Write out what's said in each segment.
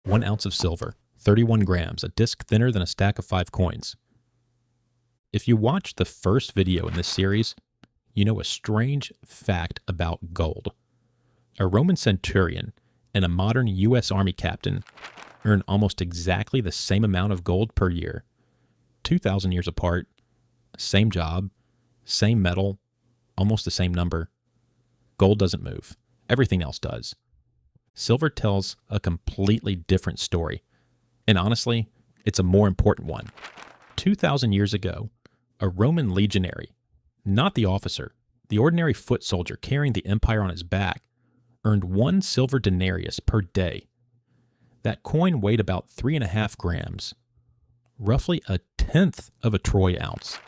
1 ounce of silver, 31 grams, a disc thinner than a stack of 5 coins. If you watched the first video in this series, you know a strange fact about gold. A Roman centurion and a modern U.S. Army captain earn almost exactly the same amount of gold per year, 2,000 years apart, same job, same metal, almost the same number. Gold doesn't move. Everything else does. Silver tells a completely different story. And honestly, it's a more important one. 2,000 years ago, a Roman legionary, not the officer, the ordinary foot soldier carrying the empire on his back, earned 1 silver denarius per day. That coin weighed about 3.5 grams, roughly a tenth of a Troy ounce.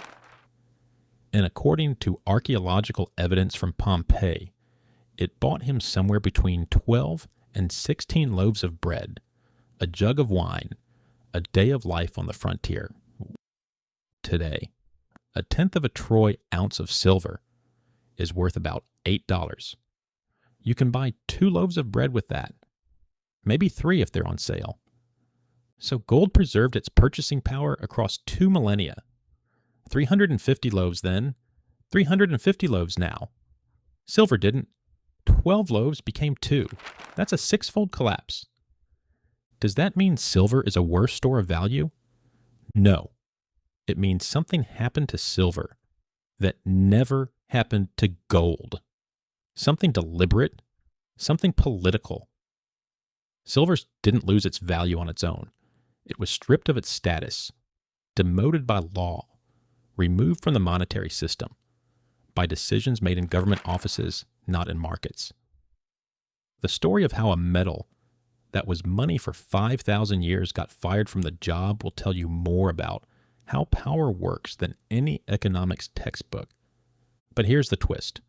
And according to archaeological evidence from Pompeii, it bought him somewhere between 12 and 16 loaves of bread, a jug of wine, a day of life on the frontier. Today, a tenth of a Troy ounce of silver is worth about $8. You can buy 2 loaves of bread with that, maybe 3 if they're on sale. So gold preserved its purchasing power across 2 millennia. 350 loaves then, 350 loaves now. Silver didn't. 12 loaves became 2. That's a 6-fold collapse. Does that mean silver is a worse store of value? No. It means something happened to silver that never happened to gold. Something deliberate, something political. Silver didn't lose its value on its own. It was stripped of its status, demoted by law, removed from the monetary system, by decisions made in government offices, not in markets. The story of how a metal that was money for 5,000 years got fired from the job will tell you more about how power works than any economics textbook. But here's the twist.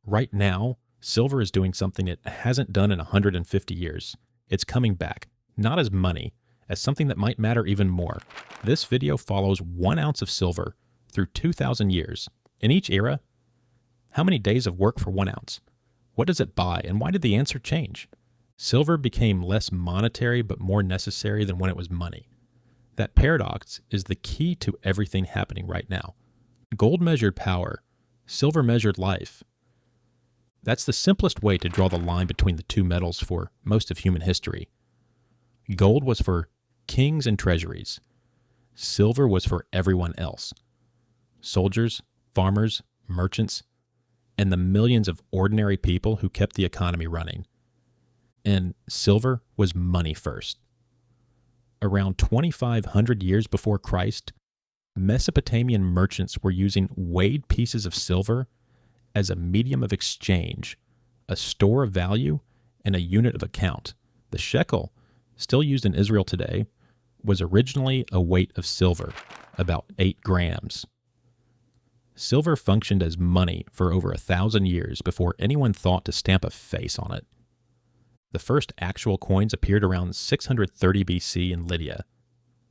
Right now, silver is doing something it hasn't done in 150 years. It's coming back, not as money, as something that might matter even more. This video follows 1 ounce of silver through 2,000 years. In each era, how many days of work for 1 ounce? What does it buy, and why did the answer change? Silver became less monetary but more necessary than when it was money. That paradox is the key to everything happening right now. Gold measured power, silver measured life. That's the simplest way to draw the line between the two metals for most of human history. Gold was for kings and treasuries. Silver was for everyone else. Soldiers, farmers, merchants, and the millions of ordinary people who kept the economy running. And silver was money first. Around 2,500 years before Christ, Mesopotamian merchants were using weighed pieces of silver as a medium of exchange, a store of value, and a unit of account. The shekel, still used in Israel today, was originally a weight of silver, about 8 grams. Silver functioned as money for over 1,000 years before anyone thought to stamp a face on it. The first actual coins appeared around 630 BC in Lydia,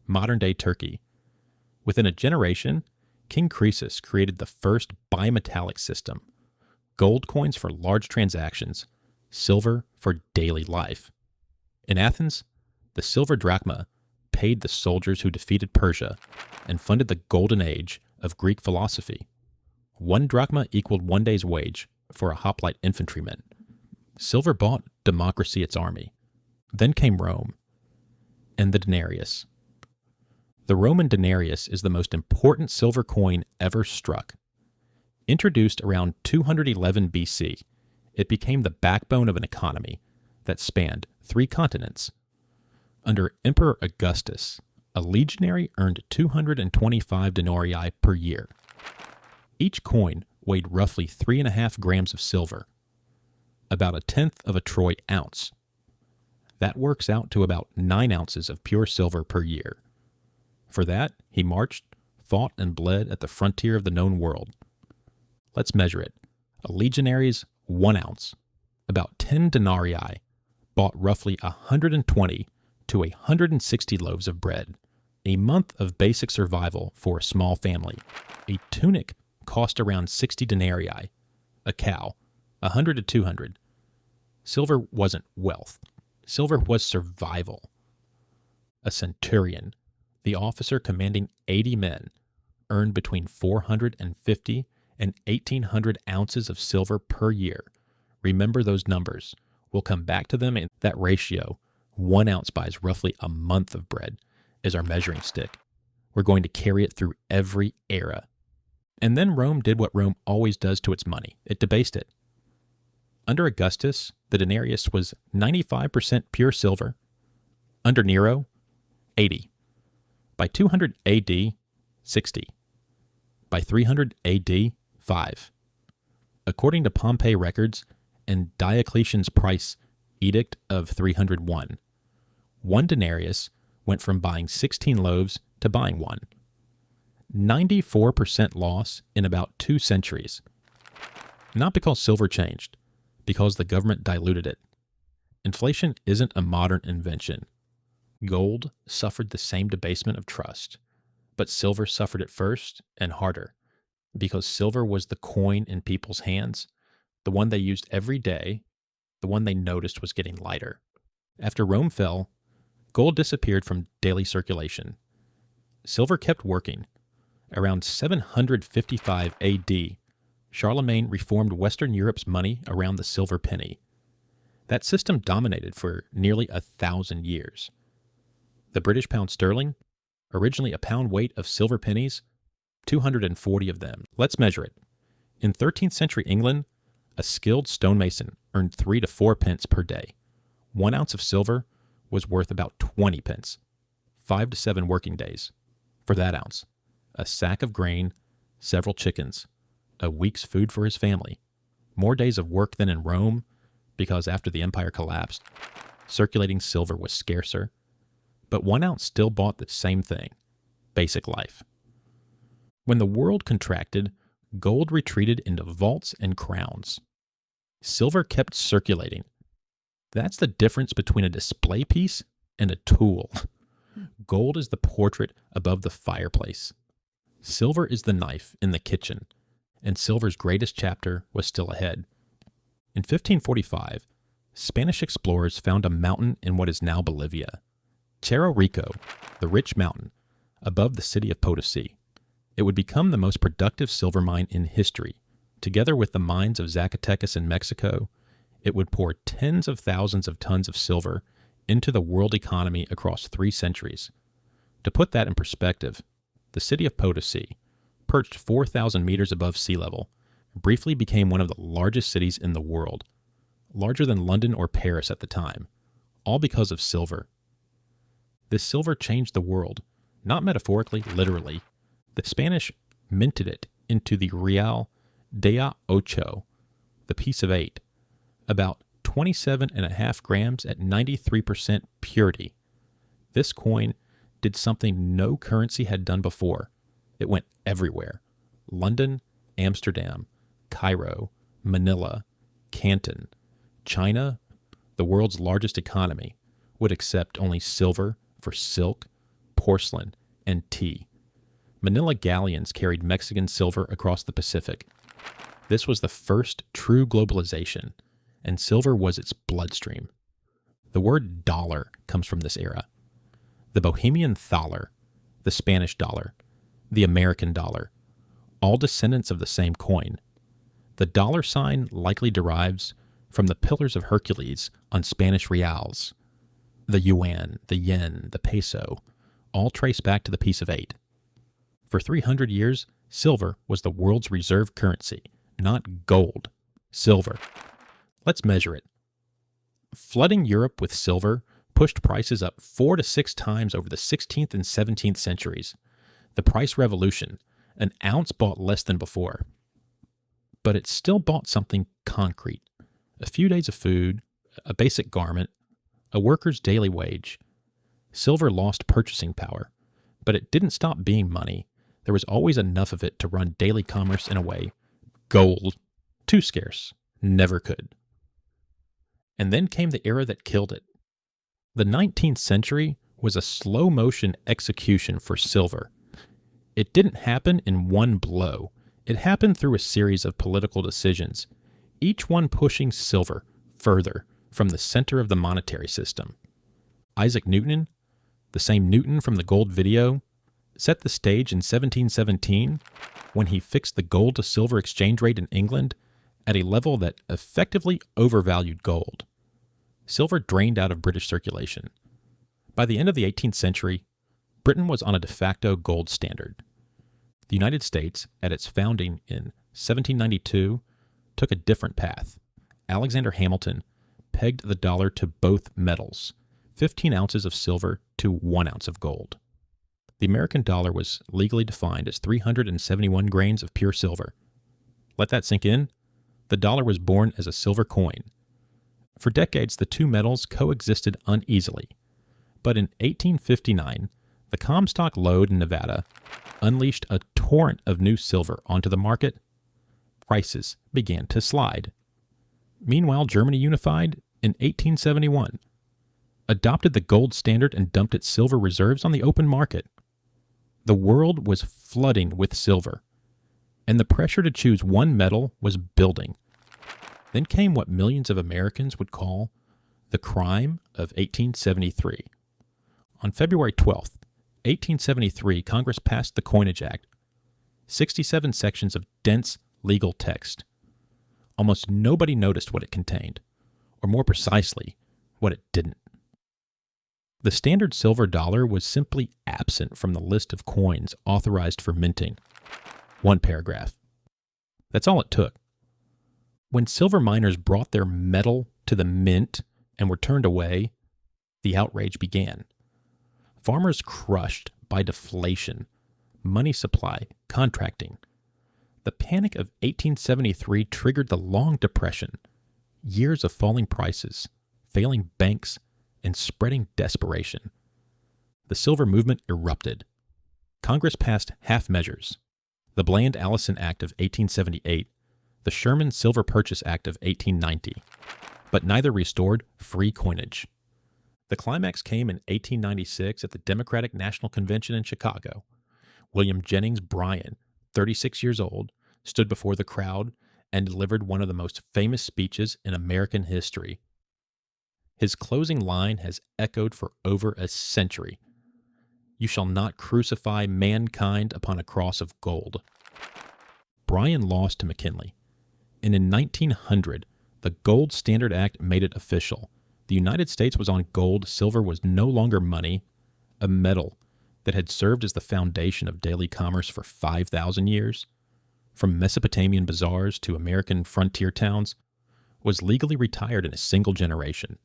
modern-day Turkey. Within a generation, King Croesus created the first bimetallic system, gold coins for large transactions, silver for daily life. In Athens, the silver drachma paid the soldiers who defeated Persia and funded the golden age of Greek philosophy. 1 drachma equaled 1 day's wage for a hoplite infantryman. Silver bought democracy its army. Then came Rome, and the denarius. The Roman denarius is the most important silver coin ever struck. Introduced around 211 BC, it became the backbone of an economy that spanned 3 continents. Under Emperor Augustus, a legionary earned 225 denarii per year. Each coin weighed roughly 3.5 grams of silver, about a tenth of a Troy ounce. That works out to about 9 ounces of pure silver per year. For that, he marched, fought, and bled at the frontier of the known world. Let's measure it. A legionary's 1 ounce, about 10 denarii, bought roughly 120 to 160 loaves of bread, a month of basic survival for a small family. A tunic cost around 60 denarii, a cow, 100 to 200. Silver wasn't wealth. Silver was survival. A centurion, the officer commanding 80 men, earned between 450 and 1,800 ounces of silver per year. Remember those numbers. We'll come back to them, and that ratio, 1 ounce buys roughly a month of bread, is our measuring stick. We're going to carry it through every era. And then Rome did what Rome always does to its money. It debased it. Under Augustus, the denarius was 95% pure silver. Under Nero, 80. By 200 AD, 60. By 300 AD, 5. According to Pompey records and Diocletian's price edict of 301, 1 denarius went from buying 16 loaves to buying one. 94% loss in about 2 centuries. Not because silver changed, because the government diluted it. Inflation isn't a modern invention. Gold suffered the same debasement of trust, but silver suffered it first and harder, because silver was the coin in people's hands, the one they used every day, the one they noticed was getting lighter. After Rome fell, gold disappeared from daily circulation. Silver kept working. Around 755 AD, Charlemagne reformed Western Europe's money around the silver penny. That system dominated for nearly 1,000 years. The British pound sterling, originally a pound weight of silver pennies, 240 of them. Let's measure it. In 13th century England, a skilled stonemason earned 3 to 4 pence per day. 1 ounce of silver was worth about 20 pence, 5 to 7 working days. For that ounce, a sack of grain, several chickens, a week's food for his family, more days of work than in Rome, because after the empire collapsed, circulating silver was scarcer, but 1 ounce still bought the same thing, basic life. When the world contracted, gold retreated into vaults and crowns. Silver kept circulating. That's the difference between a display piece and a tool. Gold is the portrait above the fireplace. Silver is the knife in the kitchen, and silver's greatest chapter was still ahead. In 1545, Spanish explorers found a mountain in what is now Bolivia. Cerro Rico, the rich mountain, above the city of Potosí. It would become the most productive silver mine in history. Together with the mines of Zacatecas in Mexico, it would pour tens of thousands of tons of silver into the world economy across 3 centuries. To put that in perspective, the city of Potosí, perched 4,000 meters above sea level, briefly became one of the largest cities in the world, larger than London or Paris at the time, all because of silver. This silver changed the world, not metaphorically, literally. The Spanish minted it into the real de ocho, the piece of 8, about 27.5 grams at 93% purity. This coin did something no currency had done before. It went everywhere. London, Amsterdam, Cairo, Manila, Canton, China, the world's largest economy, would accept only silver for silk, porcelain, and tea. Manila galleons carried Mexican silver across the Pacific. This was the first true globalization, and silver was its bloodstream. The word dollar comes from this era. The Bohemian thaler, the Spanish dollar, the American dollar, all descendants of the same coin. The dollar sign likely derives from the pillars of Hercules on Spanish reals. The yuan, the yen, the peso, all trace back to the piece of 8. For 300 years, silver was the world's reserve currency, not gold, silver. Let's measure it. Flooding Europe with silver pushed prices up 4 to 6 times over the 16th and 17th centuries. The price revolution, an ounce bought less than before. But it still bought something concrete. A few days of food, a basic garment, a worker's daily wage. Silver lost purchasing power, but it didn't stop being money. There was always enough of it to run daily commerce in a way gold, too scarce, never could. And then came the era that killed it. The 19th century was a slow-motion execution for silver. It didn't happen in one blow. It happened through a series of political decisions, each one pushing silver further from the center of the monetary system. Isaac Newton, the same Newton from the gold video, set the stage in 1717 when he fixed the gold to silver exchange rate in England at a level that effectively overvalued gold. Silver drained out of British circulation. By the end of the 18th century, Britain was on a de facto gold standard. The United States, at its founding in 1792, took a different path. Alexander Hamilton pegged the dollar to both metals, 15 ounces of silver to 1 ounce of gold. The American dollar was legally defined as 371 grains of pure silver. Let that sink in. The dollar was born as a silver coin. For decades, the two metals coexisted uneasily. But in 1859, the Comstock lode in Nevada unleashed a torrent of new silver onto the market. Prices began to slide. Meanwhile, Germany unified in 1871, adopted the gold standard and dumped its silver reserves on the open market. The world was flooding with silver, and the pressure to choose one metal was building. Then came what millions of Americans would call the crime of 1873. On February 12th, 1873, Congress passed the Coinage Act, 67 sections of dense legal text. Almost nobody noticed what it contained, or more precisely, what it didn't. The standard silver dollar was simply absent from the list of coins authorized for minting. One paragraph. That's all it took. When silver miners brought their metal to the mint and were turned away, the outrage began. Farmers crushed by deflation, money supply contracting. The panic of 1873 triggered the Long Depression, years of falling prices, failing banks, and spreading desperation. The silver movement erupted. Congress passed half measures: the Bland-Allison Act of 1878, the Sherman Silver Purchase Act of 1890, but neither restored free coinage. The climax came in 1896 at the Democratic National Convention in Chicago. William Jennings Bryan, 36 years old, stood before the crowd and delivered one of the most famous speeches in American history. His closing line has echoed for over a century. "You shall not crucify mankind upon a cross of gold." Bryan lost to McKinley, and in 1900, the Gold Standard Act made it official. The United States was on gold. Silver was no longer money. A metal that had served as the foundation of daily commerce for 5,000 years, from Mesopotamian bazaars to American frontier towns, was legally retired in a single generation.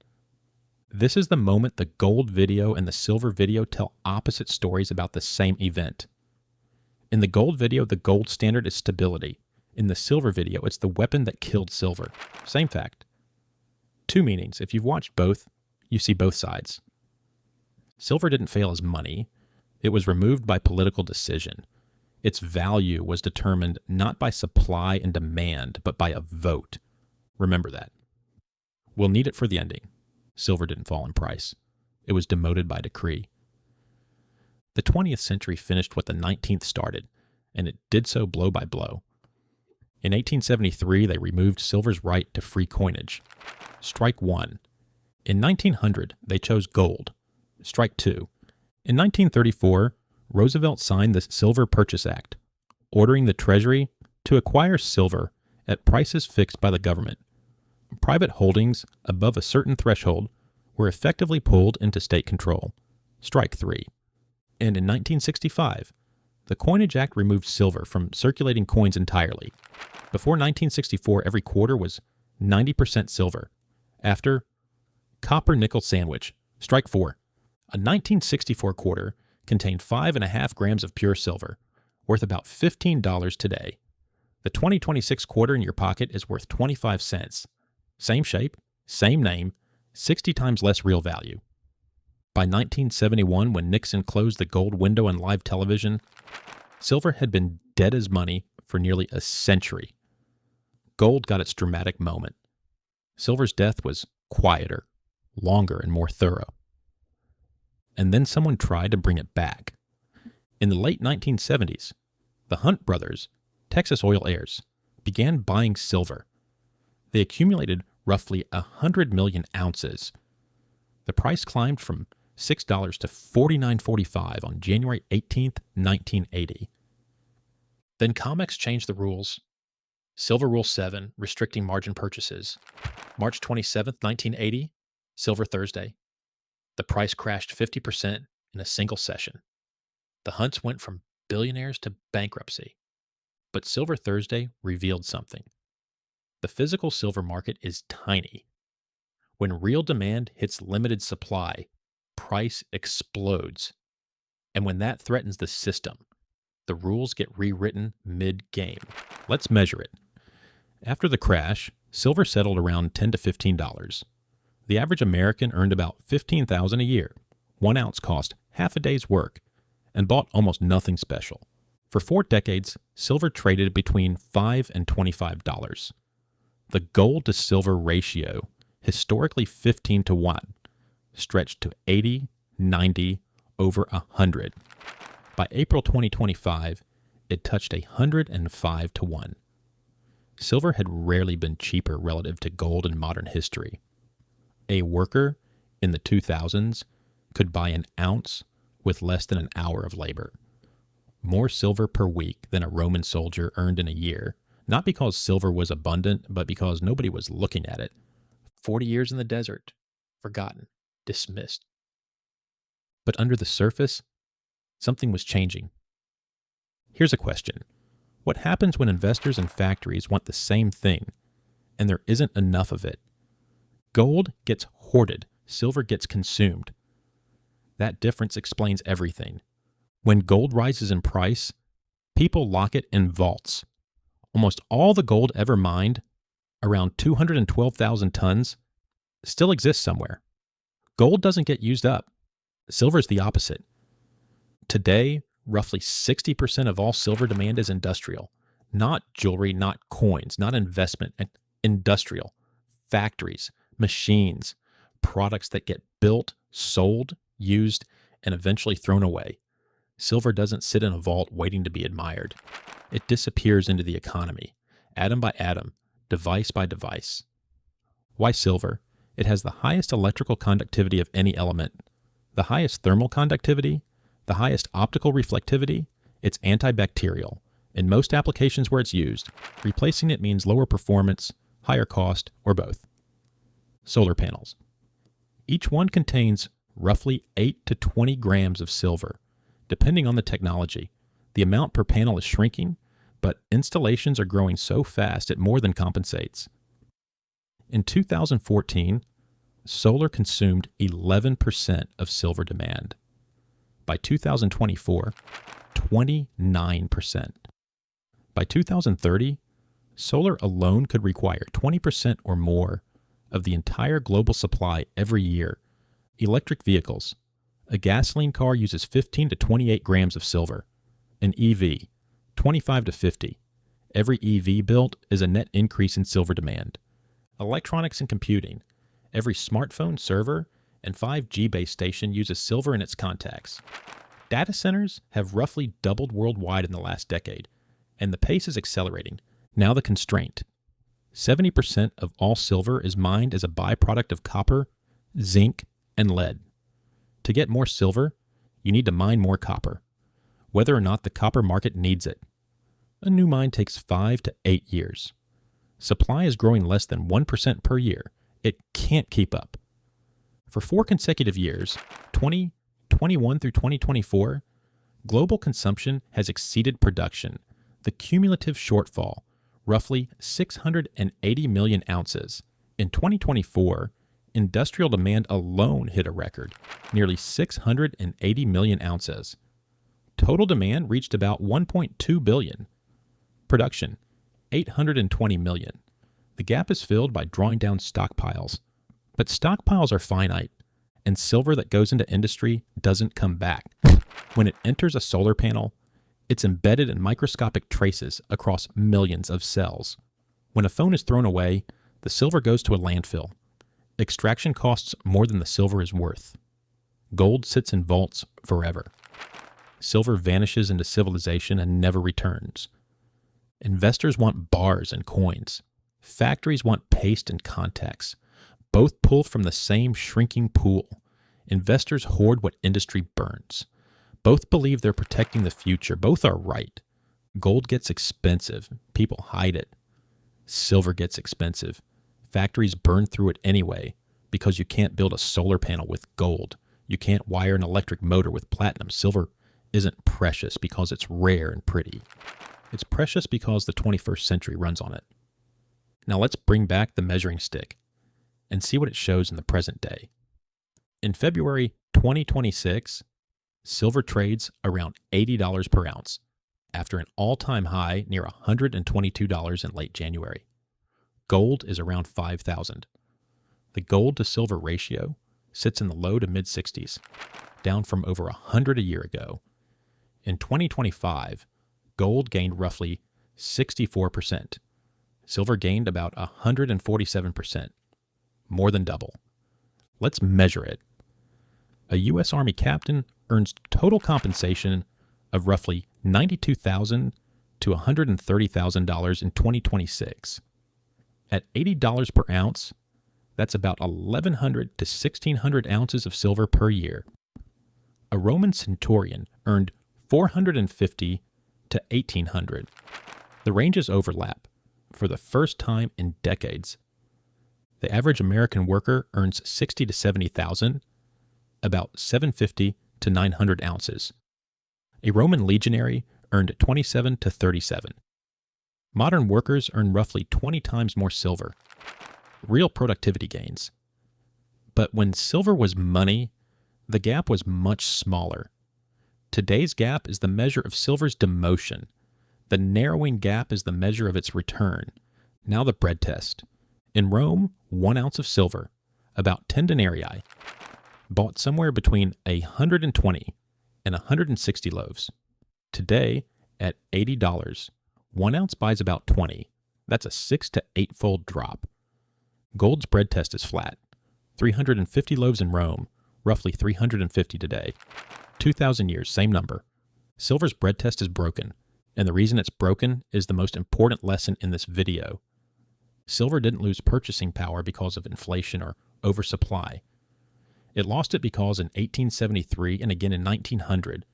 This is the moment the gold video and the silver video tell opposite stories about the same event. In the gold video, the gold standard is stability. In the silver video, it's the weapon that killed silver. Same fact. Two meanings. If you've watched both, you see both sides. Silver didn't fail as money. It was removed by political decision. Its value was determined not by supply and demand, but by a vote. Remember that. We'll need it for the ending. Silver didn't fall in price. It was demoted by decree. The 20th century finished what the 19th started, and it did so blow by blow. In 1873, they removed silver's right to free coinage. Strike one. In 1900, they chose gold. Strike two. In 1934, Roosevelt signed the Silver Purchase Act, ordering the Treasury to acquire silver at prices fixed by the government. Private holdings above a certain threshold were effectively pulled into state control. Strike three. And in 1965, the Coinage Act removed silver from circulating coins entirely. Before 1964, every quarter was 90% silver. After, copper-nickel sandwich. Strike four. A 1964 quarter contained 5.5 grams of pure silver, worth about $15 today. The 2026 quarter in your pocket is worth 25 cents. Same shape, same name, 60 times less real value. By 1971, when Nixon closed the gold window on live television, silver had been dead as money for nearly a century. Gold got its dramatic moment. Silver's death was quieter, longer, and more thorough. And then someone tried to bring it back. In the late 1970s, the Hunt brothers, Texas oil heirs, began buying silver. They accumulated roughly 100 million ounces. The price climbed from $6 to $49.45 on January 18th, 1980. Then COMEX changed the rules. Silver Rule 7, restricting margin purchases. March 27th, 1980, Silver Thursday. The price crashed 50% in a single session. The hunts went from billionaires to bankruptcy. But Silver Thursday revealed something. The physical silver market is tiny. When real demand hits limited supply, price explodes. And when that threatens the system, the rules get rewritten mid-game. Let's measure it. After the crash, silver settled around $10 to $15. The average American earned about $15,000 a year. 1 ounce cost half a day's work and bought almost nothing special. For 4 decades, silver traded between $5 and $25. The gold to silver ratio, historically 15 to 1, stretched to 80, 90, over 100. By April 2025, it touched 105 to 1. Silver had rarely been cheaper relative to gold in modern history. A worker in the 2000s could buy an ounce with less than an hour of labor. More silver per week than a Roman soldier earned in a year, not because silver was abundant, but because nobody was looking at it. 40 years in the desert, forgotten, dismissed. But under the surface, something was changing. Here's a question. What happens when investors and factories want the same thing, and there isn't enough of it? Gold gets hoarded, silver gets consumed. That difference explains everything. When gold rises in price, people lock it in vaults. Almost all the gold ever mined, around 212,000 tons, still exists somewhere. Gold doesn't get used up. Silver's the opposite. Today, roughly 60% of all silver demand is industrial. Not jewelry, not coins, not investment, industrial. Factories, machines, products that get built, sold, used, and eventually thrown away. Silver doesn't sit in a vault waiting to be admired. It disappears into the economy, atom by atom, device by device. Why silver? It has the highest electrical conductivity of any element, the highest thermal conductivity, the highest optical reflectivity. It's antibacterial. In most applications where it's used, replacing it means lower performance, higher cost, or both. Solar panels. Each one contains roughly 8 to 20 grams of silver. Depending on the technology, the amount per panel is shrinking, but installations are growing so fast it more than compensates. In 2014, solar consumed 11% of silver demand. By 2024, 29%. By 2030, solar alone could require 20% or more of the entire global supply every year. Electric vehicles. A gasoline car uses 15 to 28 grams of silver. An EV, 25 to 50. Every EV built is a net increase in silver demand. Electronics and computing. Every smartphone, server, and 5G base station uses silver in its contacts. Data centers have roughly doubled worldwide in the last decade, and the pace is accelerating. Now the constraint. 70% of all silver is mined as a byproduct of copper, zinc, and lead. To get more silver, you need to mine more copper, whether or not the copper market needs it. A new mine takes 5 to 8 years. Supply is growing less than 1% per year. It can't keep up. For 4 consecutive years, 2021 through 2024, global consumption has exceeded production. The cumulative shortfall, roughly 680 million ounces. In 2024, industrial demand alone hit a record, nearly 680 million ounces. Total demand reached about 1.2 billion. Production, 820 million. The gap is filled by drawing down stockpiles. But stockpiles are finite, and silver that goes into industry doesn't come back. When it enters a solar panel, it's embedded in microscopic traces across millions of cells. When a phone is thrown away, the silver goes to a landfill. Extraction costs more than the silver is worth. Gold sits in vaults forever. Silver vanishes into civilization and never returns. Investors want bars and coins. Factories want paste and contacts. Both pull from the same shrinking pool. Investors hoard what industry burns. Both believe they're protecting the future. Both are right. Gold gets expensive. People hide it. Silver gets expensive. Factories burn through it anyway because you can't build a solar panel with gold. You can't wire an electric motor with platinum. Silver isn't precious because it's rare and pretty. It's precious because the 21st century runs on it. Now let's bring back the measuring stick and see what it shows in the present day. In February 2026, silver trades around $80 per ounce after an all-time high near $122 in late January. Gold is around $5,000. The gold to silver ratio sits in the low to mid-60s, down from over 100 a year ago. In 2025, gold gained roughly 64%. Silver gained about 147%, more than double. Let's measure it. A U.S. Army captain earns total compensation of roughly $92,000 to $130,000 in 2026. At $80 per ounce, that's about 1,100 to 1,600 ounces of silver per year. A Roman centurion earned 450 to 1,800. The ranges overlap for the first time in decades. The average American worker earns 60 to 70,000, about 750 to 900 ounces. A Roman legionary earned 27 to 37. Modern workers earn roughly 20 times more silver. Real productivity gains. But when silver was money, the gap was much smaller. Today's gap is the measure of silver's demotion. The narrowing gap is the measure of its return. Now the bread test. In Rome, 1 ounce of silver, about 10 denarii, bought somewhere between 120 and 160 loaves. Today, at $80, 1 ounce buys about 20. That's a 6 to 8-fold drop. Gold's bread test is flat. 350 loaves in Rome, roughly 350 today. 2,000 years, same number. Silver's bread test is broken, and the reason it's broken is the most important lesson in this video. Silver didn't lose purchasing power because of inflation or oversupply. It lost it because in 1873 and again in 1900,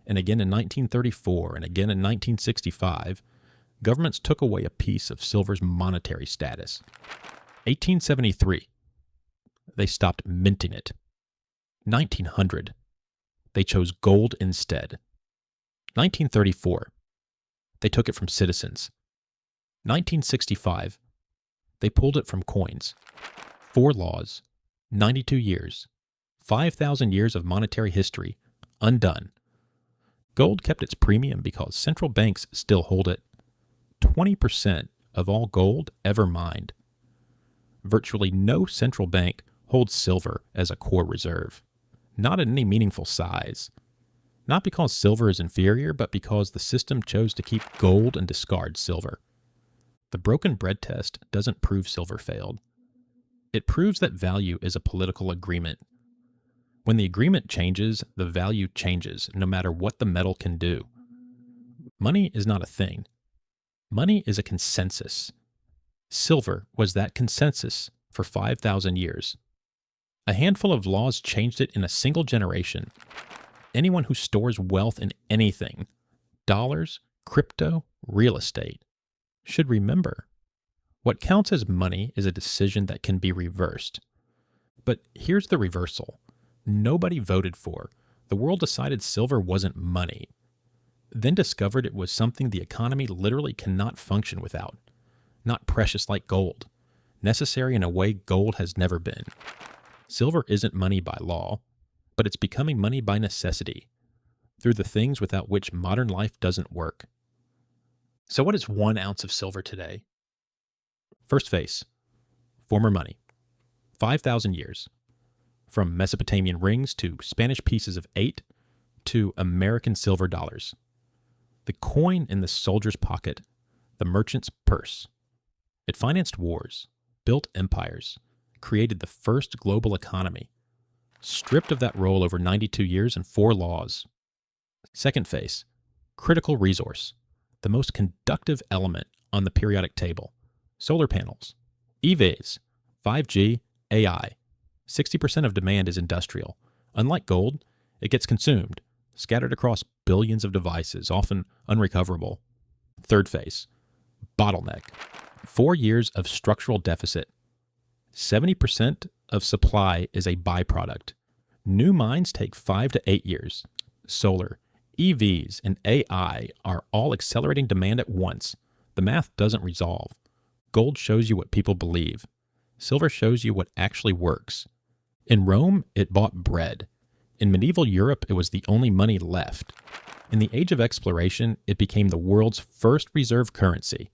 and again in 1934 and again in 1965, governments took away a piece of silver's monetary status. 1873, they stopped minting it. 1900, they chose gold instead. 1934, they took it from citizens. 1965, they pulled it from coins. 4 laws, 92 years, 5,000 years of monetary history, undone. Gold kept its premium because central banks still hold it. 20% of all gold ever mined. Virtually no central bank holds silver as a core reserve, not in any meaningful size. Not because silver is inferior, but because the system chose to keep gold and discard silver. The broken bread test doesn't prove silver failed. It proves that value is a political agreement. When the agreement changes, the value changes, no matter what the metal can do. Money is not a thing. Money is a consensus. Silver was that consensus for 5,000 years. A handful of laws changed it in a single generation. Anyone who stores wealth in anything, dollars, crypto, real estate, should remember. What counts as money is a decision that can be reversed. But here's the reversal. Nobody voted for. The world decided silver wasn't money, then discovered it was something the economy literally cannot function without. Not precious like gold, necessary in a way gold has never been. Silver isn't money by law, but it's becoming money by necessity, through the things without which modern life doesn't work. So what is 1 ounce of silver today? First phase, former money, 5,000 years. From Mesopotamian rings to Spanish pieces of 8 to American silver dollars. The coin in the soldier's pocket, the merchant's purse. It financed wars, built empires, created the first global economy, stripped of that role over 92 years and 4 laws. Second phase, critical resource, the most conductive element on the periodic table. Solar panels, EVs, 5G, AI. 60% of demand is industrial. Unlike gold, it gets consumed, scattered across billions of devices, often unrecoverable. Third phase, bottleneck. 4 years of structural deficit. 70% of supply is a byproduct. New mines take 5 to 8 years. Solar, EVs, and AI are all accelerating demand at once. The math doesn't resolve. Gold shows you what people believe. Silver shows you what actually works. In Rome, it bought bread. In medieval Europe, it was the only money left. In the age of exploration, it became the world's first reserve currency.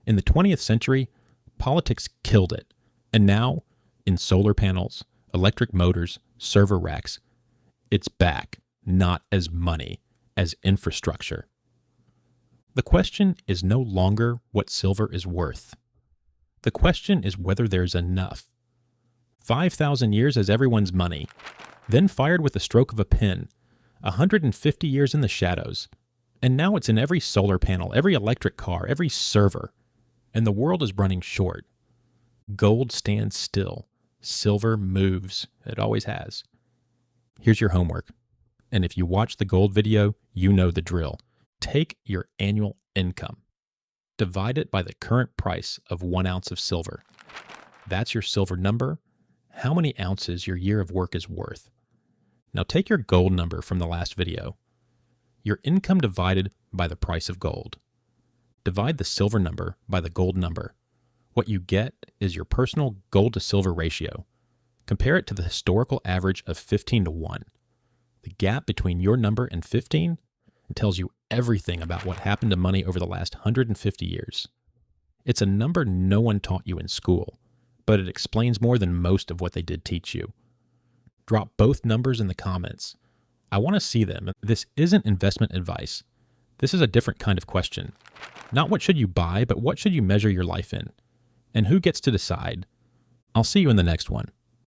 In the 20th century, politics killed it. And now, in solar panels, electric motors, server racks, it's back, not as money, as infrastructure. The question is no longer what silver is worth. The question is whether there's enough. 5,000 years as everyone's money, then fired with the stroke of a pen, 150 years in the shadows, and now it's in every solar panel, every electric car, every server, and the world is running short. Gold stands still. Silver moves. It always has. Here's your homework. And if you watch the gold video, you know the drill. Take your annual income. Divide it by the current price of 1 ounce of silver. That's your silver number. How many ounces your year of work is worth. Now take your gold number from the last video. Your income divided by the price of gold. Divide the silver number by the gold number. What you get is your personal gold to silver ratio. Compare it to the historical average of 15 to 1. The gap between your number and 15 tells you everything about what happened to money over the last 150 years. It's a number no one taught you in school, but it explains more than most of what they did teach you. Drop both numbers in the comments. I want to see them. This isn't investment advice. This is a different kind of question. Not what should you buy, but what should you measure your life in? And who gets to decide? I'll see you in the next one.